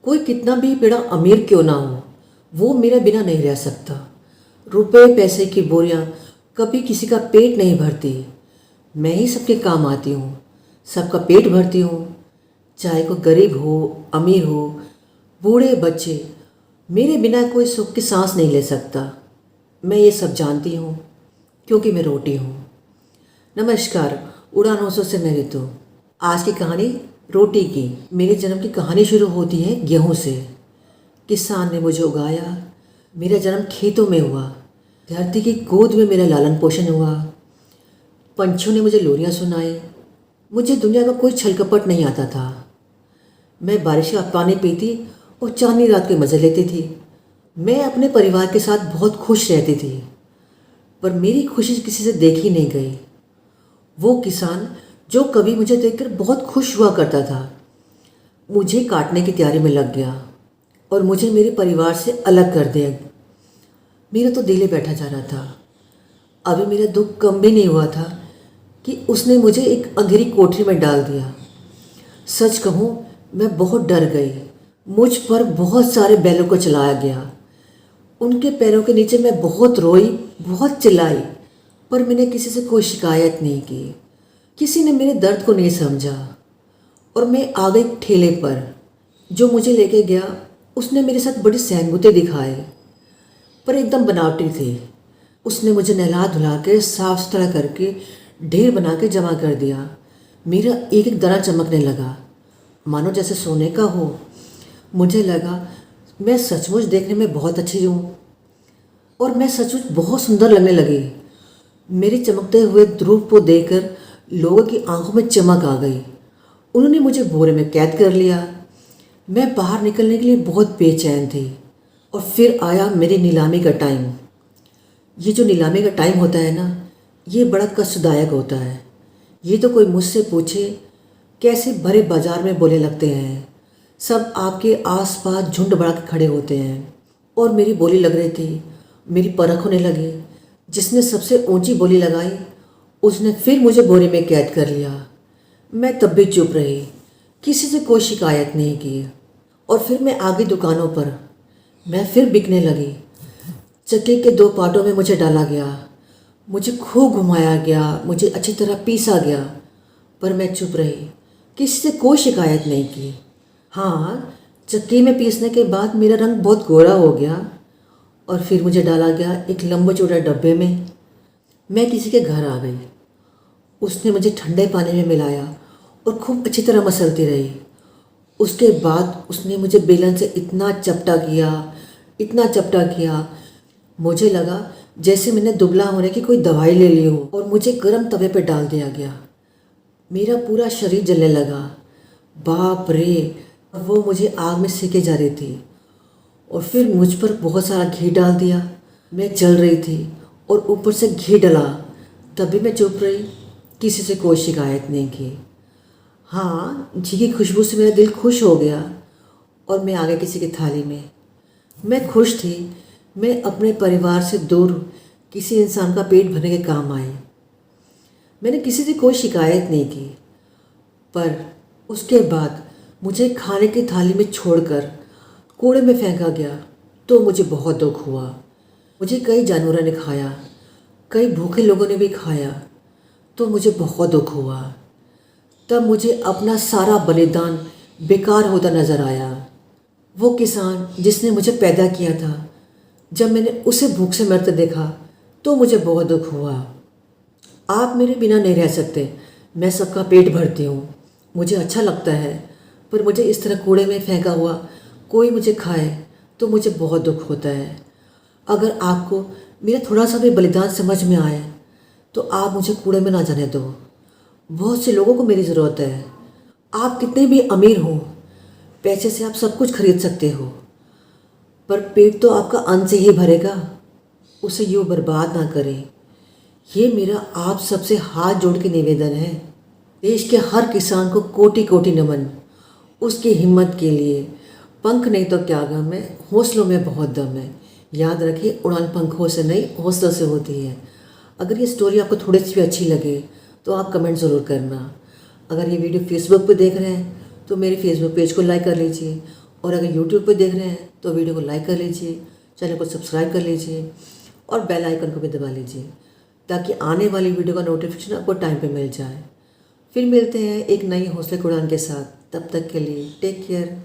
कोई कितना भी बड़ा अमीर क्यों ना हो, वो मेरे बिना नहीं रह सकता। रुपए पैसे की बोरियां कभी किसी का पेट नहीं भरती। मैं ही सबके काम आती हूँ, सबका पेट भरती हूँ। चाहे कोई गरीब हो, अमीर हो, बूढ़े बच्चे, मेरे बिना कोई सुख की सांस नहीं ले सकता। मैं ये सब जानती हूँ क्योंकि मैं रोटी हूँ। नमस्कार, उड़ान हौसलों से मैं ऋतु। आज की कहानी रोटी की। मेरे जन्म की कहानी शुरू होती है गेहूं से। किसान ने मुझे उगाया, मेरा जन्म खेतों में हुआ। धरती की गोद में मेरा लालन पोषण हुआ। पंछियों ने मुझे लोरियां सुनाई। मुझे दुनिया का कोई छल कपट नहीं आता था। मैं बारिश का पानी पीती और चांदनी रात के मज़े लेती थी। मैं अपने परिवार के साथ बहुत खुश रहती थी, पर मेरी खुशी किसी से देखी नहीं गई। वो किसान जो कभी मुझे देखकर बहुत खुश हुआ करता था, मुझे काटने की तैयारी में लग गया और मुझे मेरे परिवार से अलग कर दिया। मेरा तो दिल ही बैठा जा रहा था। अभी मेरा दुख कम भी नहीं हुआ था कि उसने मुझे एक अंधेरी कोठरी में डाल दिया। सच कहूँ, मैं बहुत डर गई। मुझ पर बहुत सारे बैलों को चलाया गया। उनके पैरों के नीचे मैं बहुत रोई, बहुत चिल्लाई, पर मैंने किसी से कोई शिकायत नहीं की। किसी ने मेरे दर्द को नहीं समझा और मैं आ गई ठेले पर। जो मुझे लेके गया उसने मेरे साथ बड़ी सहानुभूति दिखाई, पर एकदम बनावटी थी। उसने मुझे नहला धुला के साफ सुथरा करके ढेर बना के जमा कर दिया। मेरा एक एक दाना चमकने लगा, मानो जैसे सोने का हो। मुझे लगा मैं सचमुच देखने में बहुत अच्छी हूँ और मैं सचमुच बहुत सुंदर लगने लगी। मेरे चमकते हुए ध्रुव को देखकर लोगों की आंखों में चमक आ गई। उन्होंने मुझे बोरे में कैद कर लिया। मैं बाहर निकलने के लिए बहुत बेचैन थी। और फिर आया मेरी नीलामी का टाइम। ये जो नीलामी का टाइम होता है ना, ये बड़ा कष्टदायक होता है। ये तो कोई मुझसे पूछे कैसे भरे बाजार में बोले लगते हैं। सब आपके आसपास झुंड बढ़ा के खड़े होते हैं और मेरी बोली लग रही थी। मेरी परख होने लगी। जिसने सबसे ऊंची बोली लगाई उसने फिर मुझे बोरे में कैद कर लिया। मैं तब भी चुप रही, किसी से कोई शिकायत नहीं की। और फिर मैं आ गई दुकानों पर। मैं फिर बिकने लगी। चक्की के 2 पार्टों में मुझे डाला गया। मुझे खूब घुमाया गया, मुझे अच्छी तरह पीसा गया, पर मैं चुप रही, किसी से कोई शिकायत नहीं की। हाँ, चक्की में पीसने के बाद मेरा रंग बहुत गोरा हो गया और फिर मुझे डाला गया एक लंबे चौड़े डब्बे में। मैं किसी के घर आ गई। उसने मुझे ठंडे पानी में मिलाया और खूब अच्छी तरह मसलती रही। उसके बाद उसने मुझे बेलन से इतना चपटा किया, इतना चपटा किया, मुझे लगा जैसे मैंने दुबला होने की कोई दवाई ले ली हो। और मुझे गर्म तवे पर डाल दिया गया। मेरा पूरा शरीर जलने लगा। बाप रे! वो मुझे आग में सेके जा रही थी और फिर मुझ पर बहुत सारा घी डाल दिया। मैं जल रही थी और ऊपर से घी डला। तभी मैं चुप रही, किसी से कोई शिकायत नहीं की। हाँ, घी की खुशबू से मेरा दिल खुश हो गया और मैं आ गई किसी की थाली में। मैं खुश थी। मैं अपने परिवार से दूर किसी इंसान का पेट भरने के काम आई। मैंने किसी से कोई शिकायत नहीं की, पर उसके बाद मुझे खाने की थाली में छोड़कर कूड़े में फेंका गया तो मुझे बहुत दुख हुआ। मुझे कई जानवरों ने खाया, कई भूखे लोगों ने भी खाया, तो मुझे बहुत दुख हुआ। तब मुझे अपना सारा बलिदान बेकार होता नज़र आया। वो किसान जिसने मुझे पैदा किया था, जब मैंने उसे भूख से मरते देखा तो मुझे बहुत दुख हुआ। आप मेरे बिना नहीं रह सकते। मैं सबका पेट भरती हूँ, मुझे अच्छा लगता है, पर मुझे इस तरह कूड़े में फेंका हुआ कोई मुझे खाए तो मुझे बहुत दुख होता है। अगर आपको मेरा थोड़ा सा भी बलिदान समझ में आए तो आप मुझे कूड़े में ना जाने दो। बहुत से लोगों को मेरी ज़रूरत है। आप कितने भी अमीर हो, पैसे से आप सब कुछ खरीद सकते हो, पर पेट तो आपका अन्न से ही भरेगा। उसे यूँ बर्बाद ना करें। ये मेरा आप सबसे हाथ जोड़ के निवेदन है। देश के हर किसान को कोटि कोटि नमन। उसकी हिम्मत के लिए। पंख नहीं तो क्या गम है, हौसलों में बहुत दम है। याद रखिए, उड़ान पंखों से नहीं, हौसलों से होती है। अगर ये स्टोरी आपको थोड़ी सी भी अच्छी लगे तो आप कमेंट ज़रूर करना। अगर ये वीडियो फेसबुक पे देख रहे हैं तो मेरे फेसबुक पेज को लाइक कर लीजिए और अगर यूट्यूब पर देख रहे हैं तो वीडियो को लाइक कर लीजिए, चैनल को सब्सक्राइब कर लीजिए और बेल आइकन को भी दबा लीजिए ताकि आने वाली वीडियो का नोटिफिकेशन आपको टाइम पे मिल जाए। फिर मिलते हैं एक नई हौसले की उड़ान के साथ। तब तक के लिए टेक केयर।